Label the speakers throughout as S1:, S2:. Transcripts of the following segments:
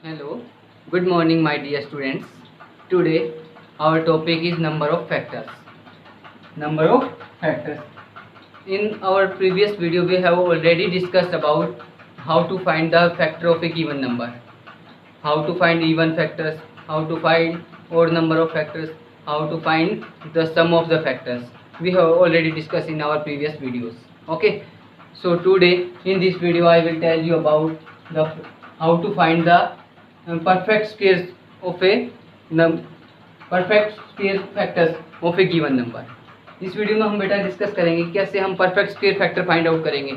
S1: Hello, good morning, my dear students. Today, our topic is number of factors. Number of factors. In our previous video, we have already discussed about how to find the factor of a given number, how to find even factors, how to find odd number of factors, how to find the sum of the factors. We have already discussed in our previous videos. Okay, so today in this video, I will tell you about the how to find the perfect squares of a perfect square factors of a given number. इस video में हम बेटा discuss करेंगे कैसे हम perfect square factor find out करेंगे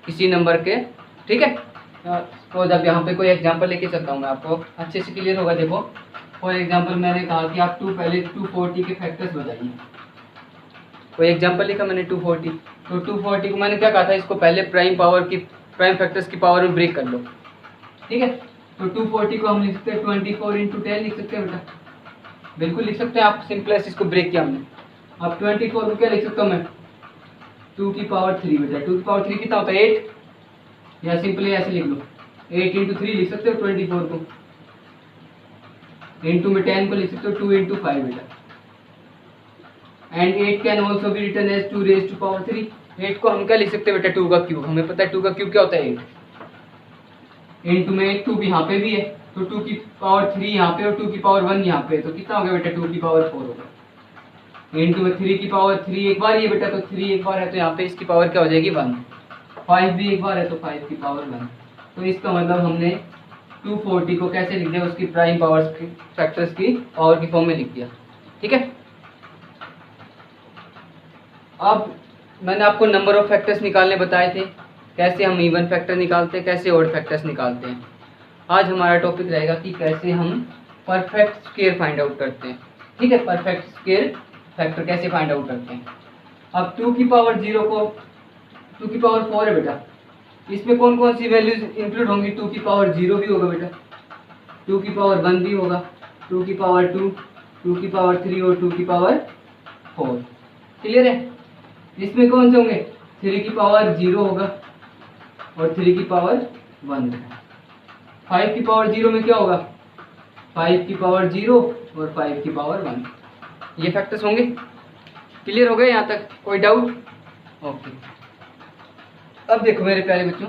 S1: किसी number के। ठीक है, तो जब यहाँ पे कोई एग्जांपल लेके चलता हूँ मैं, आपको अच्छे से क्लियर होगा। देखो फॉर एग्जांपल मैंने कहा कि आप पहले 240 के फैक्टर्स बताइए। कोई एग्जांपल लिखा मैंने 240, तो 240 को मैंने क्या कहा था, इसको पहले प्राइम फैक्टर्स की पावर में ब्रेक कर लो। ठीक है, तो 240 को हम लिख सकते हैं 24 इंटू 10 लिख सकते हैं बेटा, बिल्कुल लिख सकते हैं आप। सिंपलेस्ट इसको ब्रेक किया हमने। अब 24 को क्या लिख सकता हूँ मैं, 2 की पावर 3 बेटा। 2 की पावर 3 कितना होता है 8, या सिंपली ऐसे लिख लो 8 इंटू 3 लिख सकते हो 24 को। इंटू में 10 को लिख सकते हो 2 इंटू 5 बेटा। And 8 can also be written as 2 raise to power 3। 8 को हम क्या लिख सकते हैं बेटा, 2 का क्यूब। हमें पता है 2 का क्यूब क्या होता है 8। इंटू में 2 भी यहाँ पे भी है, तो 2 की पावर 3 यहाँ पे और 2 की पावर 1 यहाँ पे, तो कितना हो गया बेटा 2 की पावर 4 होगा। इंटू में 3 की पावर 3 एक बार ही है बेटा, तो 3 एक बार है तो यहाँ पे इसकी पावर क्या हो जाएगी 1। 5 भी एक बार है तो 5 की पावर 1। तो इसका मतलब हमने 240 को कैसे लिख दिया, उसकी प्राइम पावर फैक्टर्स की पावर की फॉर्म में लिख दिया। ठीक है, अब मैंने आपको नंबर ऑफ फैक्टर्स निकालने बताए थे, कैसे हम इवन फैक्टर निकालते हैं, कैसे ऑड फैक्टर्स निकालते हैं। आज हमारा टॉपिक रहेगा कि कैसे हम परफेक्ट स्क्वायर फाइंड आउट करते हैं। ठीक है, परफेक्ट स्क्वायर फैक्टर कैसे फाइंड आउट करते हैं। अब 2 की पावर 0 को 2 की पावर 4 है बेटा, इसमें कौन कौन सी वैल्यूज इंक्लूड होंगी। 2 की पावर 0 भी होगा बेटा, 2 की पावर 1 भी होगा, 2 की पावर 2, 2 की पावर 3 और 2 की पावर 4। क्लियर है, इसमें कौन से होंगे, 3 की पावर 0 होगा और 3 की पावर 1 बेटा। 5 की पावर 0 में क्या होगा, 5 की पावर 0 और 5 की पावर 1, ये फैक्टर्स होंगे। क्लियर हो गए यहाँ तक, कोई डाउट? ओके, अब देखो मेरे प्यारे बच्चों,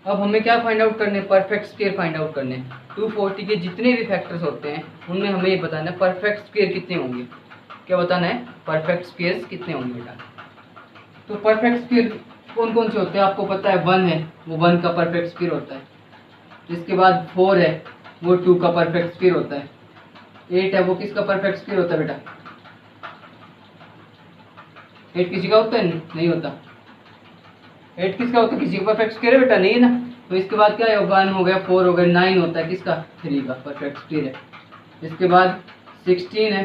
S1: अब हमें क्या फाइंड आउट करने, परफेक्ट स्क्वायर फाइंड आउट करने। 240 के जितने भी फैक्टर्स होते हैं उनमें हमें ये बताना है परफेक्ट स्क्वायर कितने होंगे। क्या बताना है, परफेक्ट स्क्वायर्स कितने होंगे बेटा। तो परफेक्ट स्क्वायर कौन कौन से होते हैं आपको पता है, 1 है वो 1 का परफेक्ट स्क्वायर होता है। इसके बाद 4 है वो 2 का परफेक्ट स्क्वायर होता है। 8 है वो किसका परफेक्ट स्क्वायर होता है बेटा, 8 किसी का होता है नहीं होता। 8 किसका होता है, किसी का परफेक्ट स्क्वायर है बेटा, नहीं है ना। तो इसके बाद क्या है, 1 हो गया, 4 हो गया, 9 होता है किसका, 3 का परफेक्ट स्क्वायर है। इसके बाद 16 है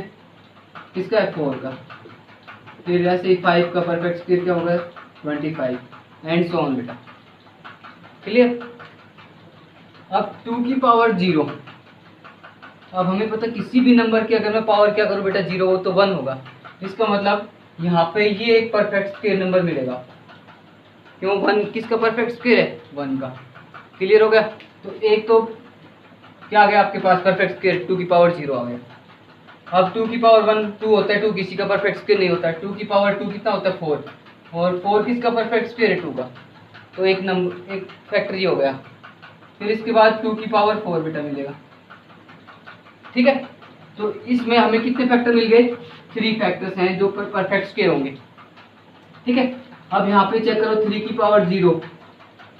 S1: किसका है, 4 का। फिर ऐसे ही 5 का परफेक्ट स्क्वायर क्या होगा 25, एंड सो ऑन बेटा। क्लियर। अब 2 की पावर 0, अब हमें पता किसी भी नंबर की अगर मैं पावर क्या करूँ बेटा 0 हो तो 1 होगा। इसका मतलब यहाँ पे ये एक परफेक्ट स्क्वायर नंबर मिलेगा, क्यों 1 किसका परफेक्ट स्क्वायर है 1 का। क्लियर हो गया, तो एक तो क्या आ गया आपके पास परफेक्ट स्क्वायर, 2 की पावर 0 आ गया। अब 2 की पावर 1 2 होता है, 2 किसी का परफेक्ट स्क्वायर नहीं होता है। 2 की पावर 2 कितना होता है 4, और 4 किसका परफेक्ट स्क्वायर है 2 का, तो एक नंबर एक फैक्टर ये हो गया। फिर इसके बाद 2 की पावर 4 बेटा मिलेगा। ठीक है, तो इसमें हमें कितने फैक्टर मिल गए, 3 फैक्टर्स हैं जो परफेक्ट स्क्वायर होंगे। ठीक है, अब यहाँ पे चेक करो 3 की पावर 0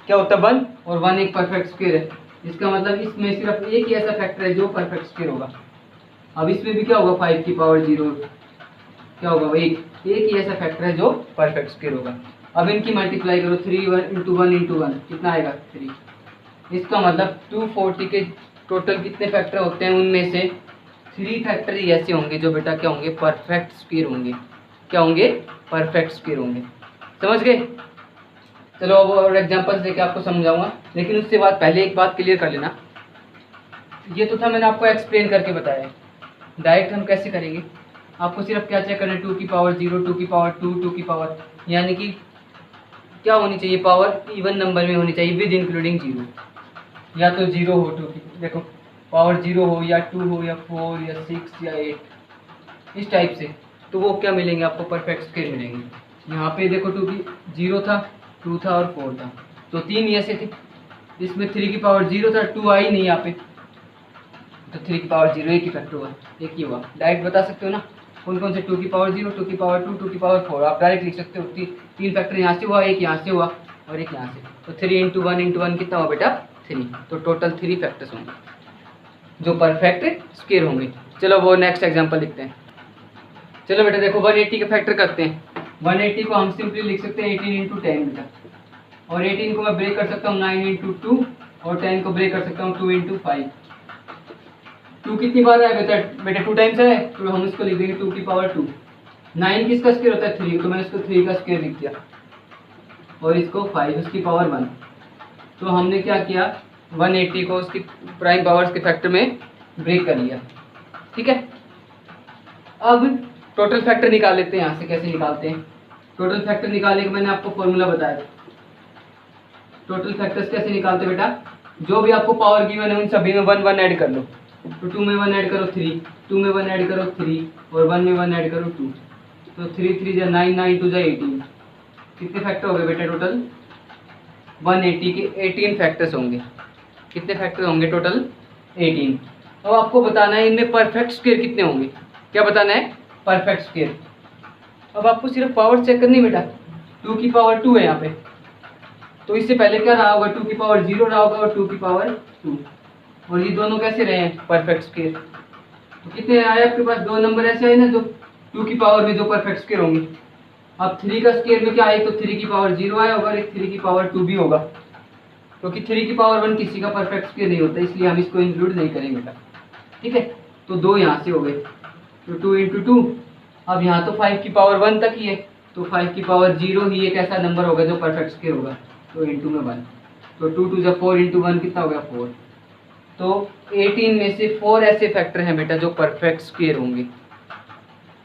S1: क्या होता है 1, और 1 एक परफेक्ट स्क्वायर है। इसका मतलब इसमें सिर्फ एक ही ऐसा फैक्टर है जो परफेक्ट स्क्वायर होगा। अब इसमें भी क्या होगा 5 की पावर 0 क्या होगा, एक ही ऐसा फैक्टर है जो परफेक्ट स्क्वायर होगा। अब इनकी मल्टीप्लाई करो, 3 इंटू 1 इंटू 1 कितना आएगा 3। इसका मतलब 240 के टोटल कितने फैक्टर होते हैं, उनमें से 3 फैक्टर ही ऐसे होंगे जो बेटा क्या होंगे, परफेक्ट स्क्वायर होंगे। क्या होंगे, परफेक्ट स्क्वायर होंगे। समझ गए। चलो अब और एग्जांपल्स देके आपको समझाऊंगा, लेकिन उससे बाद पहले एक बात क्लियर कर लेना। ये तो था मैंने आपको एक्सप्लेन करके बताया, डायरेक्ट हम कैसे करेंगे। आपको सिर्फ क्या चेक करना है, 2 की पावर 0, 2 की पावर 2, 2 की पावर, यानी कि क्या होनी चाहिए पावर इवन नंबर में होनी चाहिए विद इंक्लूडिंग 0। या तो 0 हो 2 की, देखो पावर 0 हो या 2 हो या 4 या 6 या 8, इस टाइप से, तो वो क्या मिलेंगे आपको, परफेक्ट स्क्वायर मिलेंगे। यहाँ पे देखो 2 की 0 था, 2 था और 4 था, तो 3 ऐसे थे। इसमें 3 की पावर 0 था, 2 आई नहीं यहाँ पे, तो 3 की पावर 0 एक ही फैक्टर हुआ, एक ही हुआ। डायरेक्ट बता सकते हो ना कौन कौन से, 2 की पावर 0, 2 की पावर 2, 2 की पावर 4, आप डायरेक्ट लिख सकते हो। तीन फैक्टर यहाँ से हुआ, एक यहाँ से हुआ और एक यहाँ से, तो 3 इंटू 1 इंटू 1 कितना हुआ बेटा, 3। तो टोटल 3 फैक्टर्स होंगे जो परफेक्ट स्क्वायर होंगे। चलो वो नेक्स्ट एग्जांपल लिखते हैं। चलो बेटा देखो 180 के फैक्टर करते हैं। 180 को हम सिंपली लिख सकते हैं 18 इंटू 10 बेटा, और 18 को मैं ब्रेक कर सकता हूँ 9 इंटू 2, और 10 को ब्रेक कर सकता हूँ 2 इंटू 5। 2 कितनी बार है बेटा 2 टाइम्स है, तो हम इसको लिख देंगे 2 की पावर 2। 9 किसका स्क्वायर होता है, 3, तो मैंने इसको 3 का स्क्वायर लिख दिया, और इसको 5 उसकी पावर 1। तो हमने क्या किया, 180 को उसकी प्राइम पावर्स के फैक्टर में ब्रेक कर लिया। ठीक है, अब टोटल फैक्टर निकाल लेते हैं। यहाँ से कैसे निकालते हैं, टोटल फैक्टर निकालने का मैंने आपको फॉर्मूला बताया था। टोटल फैक्टर्स कैसे निकालते बेटा, जो भी आपको पावर गिवन है उन सभी में 1 1 ऐड कर लो। तो 2 में 1 ऐड करो 3, 2 में 1 ऐड करो 3, और 1 में 1 ऐड करो 2, तो 3 3 जा 9, 9 2 जा 18। कितने फैक्टर हो गए बेटा टोटल, 180 के 18 फैक्टर्स होंगे। कितने फैक्टर होंगे टोटल, 18। अब आपको बताना है इनमें परफेक्ट स्क्वायर कितने होंगे। क्या बताना है, परफेक्ट स्क्वायर। अब आपको सिर्फ पावर चेक करनी बेटा, 2 की पावर 2 है यहाँ पे, तो इससे पहले क्या रहा होगा, 2 की पावर 0 रहा होगा और 2 की पावर 2, और ये दोनों कैसे रहे हैं, परफेक्ट स्क्वायर। तो कितने आए आपके पास, 2 नंबर ऐसे आए ना जो 2 की पावर में जो परफेक्ट स्क्वायर होंगे। अब 3 का स्क्वायर में क्या आए, तो 3 की पावर 0 आया होगा और एक 3 की पावर 2 भी होगा, क्योंकि 3 की पावर 1 किसी का परफेक्ट स्क्वायर नहीं होता, इसलिए हम इसको इंक्लूड नहीं करेंगे बेटा। ठीक है, तो 2 यहाँ से हो गए, तो 2 इंटू 2। अब यहाँ तो 5 की पावर 1 तक ही है, तो 5 की पावर 0 ही एक ऐसा नंबर होगा जो परफेक्ट स्क्वायर होगा, तो इंटू में 1, तो 2 2 जब 4 इंटू 1 कितना हो गया, 4। तो 18 में से 4 ऐसे फैक्टर हैं बेटा जो परफेक्ट स्क्वायर होंगे।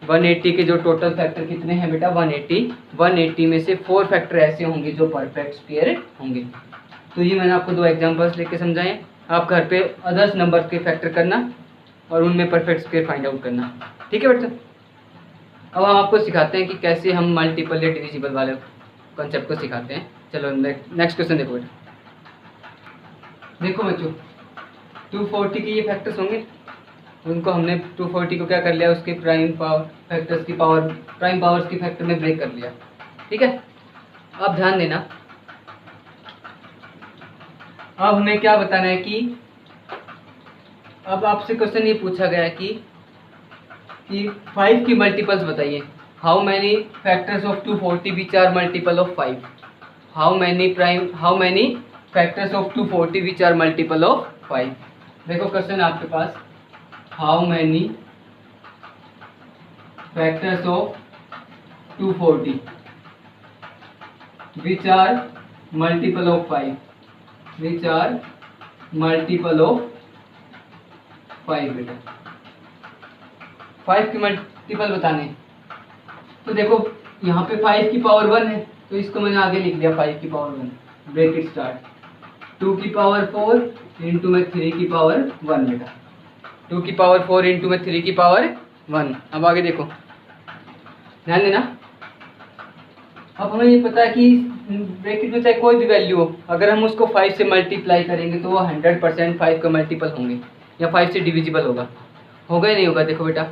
S1: 180 के जो टोटल फैक्टर कितने हैं बेटा, 180 में से 4 फैक्टर ऐसे होंगे जो परफेक्ट स्क्वायर होंगे। तो ये मैंने आपको 2 एग्जांपल्स लेके समझाए। आप घर पे अदर्स नंबर के फैक्टर करना और उनमें परफेक्ट स्क्वायर फाइंड आउट करना। ठीक है बेटा, अब हम आपको सिखाते हैं कि कैसे हम मल्टीपल या डिविजिबल वाले कॉन्सेप्ट को सिखाते हैं। चलो नेक्स्ट क्वेश्चन देखो बेटा। देखो बच्चों 240 के ये फैक्टर्स होंगे, उनको हमने 240 को क्या कर लिया, उसके प्राइम पावर फैक्टर्स की पावर, प्राइम पावर्स की फैक्टर में ब्रेक कर लिया। ठीक है, अब ध्यान देना, अब हमें क्या बताना है कि अब आपसे क्वेश्चन ये पूछा गया है कि 5 की मल्टीपल्स बताइए। How many factors of 240 which are multiple of 5। How many factors of 240 which are multiple of 5। देखो क्वेश्चन आपके पास, how many factors of 240 which are multiple of 5, which are multiple of 5 बेटा। 5 की मल्टीपल बताने, तो देखो यहाँ पे 5 की पावर 1 है, तो इसको मैंने आगे लिख दिया 5 की पावर 1, ब्रैकेट स्टार्ट। 2 की पावर 4 इंटू में 3 की पावर 1 बेटा, 2 की पावर 4 इंटू में 3 की पावर 1। अब आगे देखो, ध्यान देना। अब हमें ये पता है कि ब्रैकेट में चाहे कोई भी वैल्यू हो, अगर हम उसको 5 से मल्टीप्लाई करेंगे तो वो 100% 5 का मल्टीपल होंगे या 5 से डिविजिबल होगा ही नहीं होगा। देखो बेटा,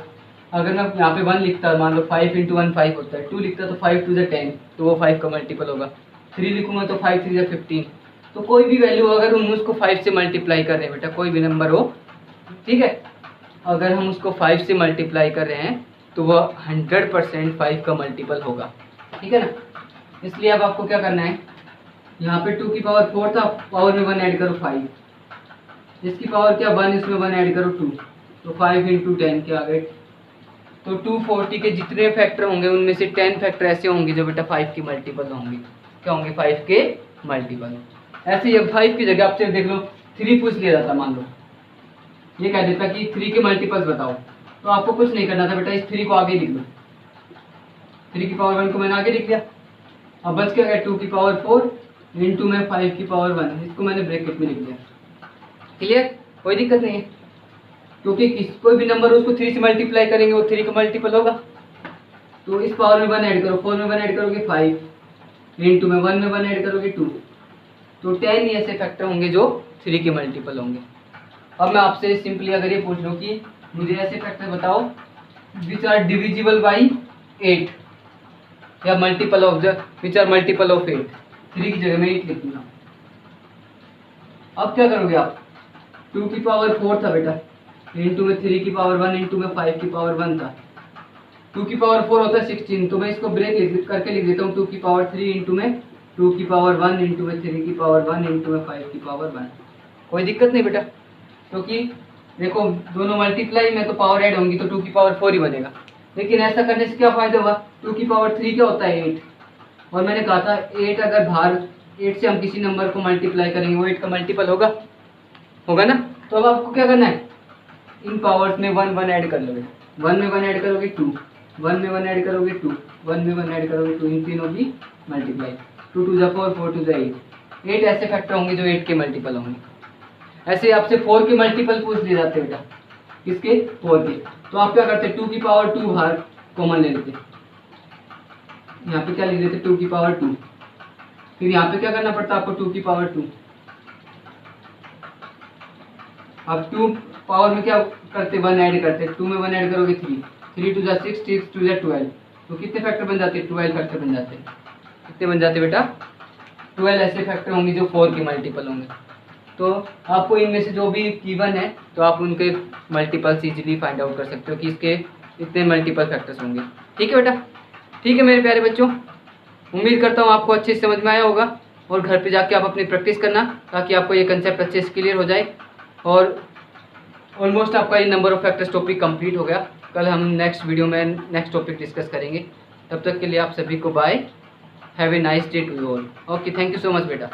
S1: अगर मैं यहाँ पे 1 लिखता, मान लो 5 इंटू 1 5 होता है, 2 लिखता तो 5 2 10, तो वो 5 का मल्टीपल होगा। 3 लिखूंगा तो 5 3 15। तो कोई भी वैल्यू अगर हम उसको 5 से मल्टीप्लाई कर रहे हैं बेटा, कोई भी नंबर हो, ठीक है, अगर हम उसको 5 से मल्टीप्लाई कर रहे हैं तो वह 100% 5 का मल्टीपल होगा। ठीक है ना, इसलिए अब आपको क्या करना है, यहाँ पे 2 की पावर 4 था, पावर में 1 ऐड करो 5, इसकी पावर क्या 1, इसमें 1 ऐड करो 2, तो 5 इंटू 10 के आ गए। तो 240 के जितने फैक्टर होंगे उनमें से 10 फैक्टर ऐसे होंगे जो बेटा 5 की मल्टीपल होंगे। क्या होंगे, 5 के मल्टीपल। ऐसे ही 5 की जगह आपसे देख लो 3 पूछ लिया जाता, मान लो ये कह देता कि 3 के मल्टीपल्स बताओ, तो आपको कुछ नहीं करना था बेटा, इस 3 को आगे लिख लो। 3 की पावर 1 को मैंने आगे लिख लिया। अब बच क्या गया 2 की पावर 4 इंटू में 5 की पावर 1, इसको मैंने ब्रैकेट में लिख दिया। क्लियर, कोई दिक्कत नहीं है, क्योंकि कोई भी नंबर उसको 3 से मल्टीप्लाई करेंगे वो 3 का मल्टीपल होगा। तो इस पावर में 1 ऐड करो, 4 में 1 ऐड करोगे 5, इंटू में 1 में 1 ऐड करोगे 2, तो 10 ही ऐसे फैक्टर होंगे जो 3 के मल्टीपल होंगे। अब मैं आपसे सिंपली अगर ये पूछ लूँ कि मुझे ऐसे फैक्टर बताओ विच आर डिविजिबल बाई 8 या multiple of which are multiple of 8, 3 की जगह में 8 लिख दूंगा। अब क्या करोगे आप, 2 की पावर 4 था बेटा, इंटू में 3 की पावर 1, इंटू में 5 की पावर 1 था। 2 की पावर 4 होता है 16, तो मैं इसको ब्रेक करके लिख देता हूँ 2 की पावर 3 इंटू में 2 की पावर 1, इंटू में 3 की पावर 1, इंटू में 5 की पावर 1। कोई दिक्कत नहीं बेटा, क्योंकि देखो दोनों मल्टीप्लाई में तो पावर ऐड होंगी तो 2 की पावर 4 ही बनेगा। लेकिन ऐसा करने से क्या फ़ायदा हुआ, 2 की पावर 3 क्या होता है 8, और मैंने कहा था 8 अगर बाहर 8 से हम किसी नंबर को मल्टीप्लाई करेंगे वो 8 का मल्टीपल होगा ना। तो अब आपको क्या करना है, इन पावर्स में 1 1 ऐड कर लोगे, 1 में 1 ऐड करोगे 2, 1 में 1 ऐड करोगे 2, 1 में 1 ऐड करोगे 2, इन तीनों की मल्टीप्लाई, 2 2 जा 4, 4 2 जा 8, 8 ऐसे फैक्टर होंगे जो 8 के मल्टीपल होंगे। ऐसे आपसे 4 के मल्टीपल पूछ लिए जाते बेटा, किसके, 4 के। तो आप क्या करते, 2 की पावर 2 बाहर कॉमन ले लेते, यहाँ पे क्या लिख देते 2 की पावर 2, फिर यहाँ पे क्या करना पड़ता आपको 2 की पावर 2। अब 2 पावर में क्या करते, 1 ऐड करते, 2 में 1 ऐड करोगे 3, 3 2 जा 6, 6 2 जा 12, तो कितने फैक्टर बन जाते हैं, 12 फैक्टर बन जाते हैं। कितने बन जाते बेटा, 12 ऐसे फैक्टर होंगे जो 4 के मल्टीपल होंगे। तो आपको इनमें से जो भी गिवन है तो आप उनके मल्टीपल्स इजीली फाइंड आउट कर सकते हो कि इसके इतने मल्टीपल फैक्टर्स होंगे। ठीक है बेटा, ठीक है मेरे प्यारे बच्चों, उम्मीद करता हूँ आपको अच्छे से समझ में आया होगा, और घर पे जाके आप अपनी प्रैक्टिस करना ताकि आपको ये कंसेप्ट अच्छे से क्लियर हो जाए। और ऑलमोस्ट आपका ये number of factors topic complete हो गया। कल हम नेक्स्ट वीडियो में नेक्स्ट टॉपिक डिस्कस करेंगे। तब तक के लिए आप सभी को bye, have a nice day to you all. Okay, thank you so much बेटा।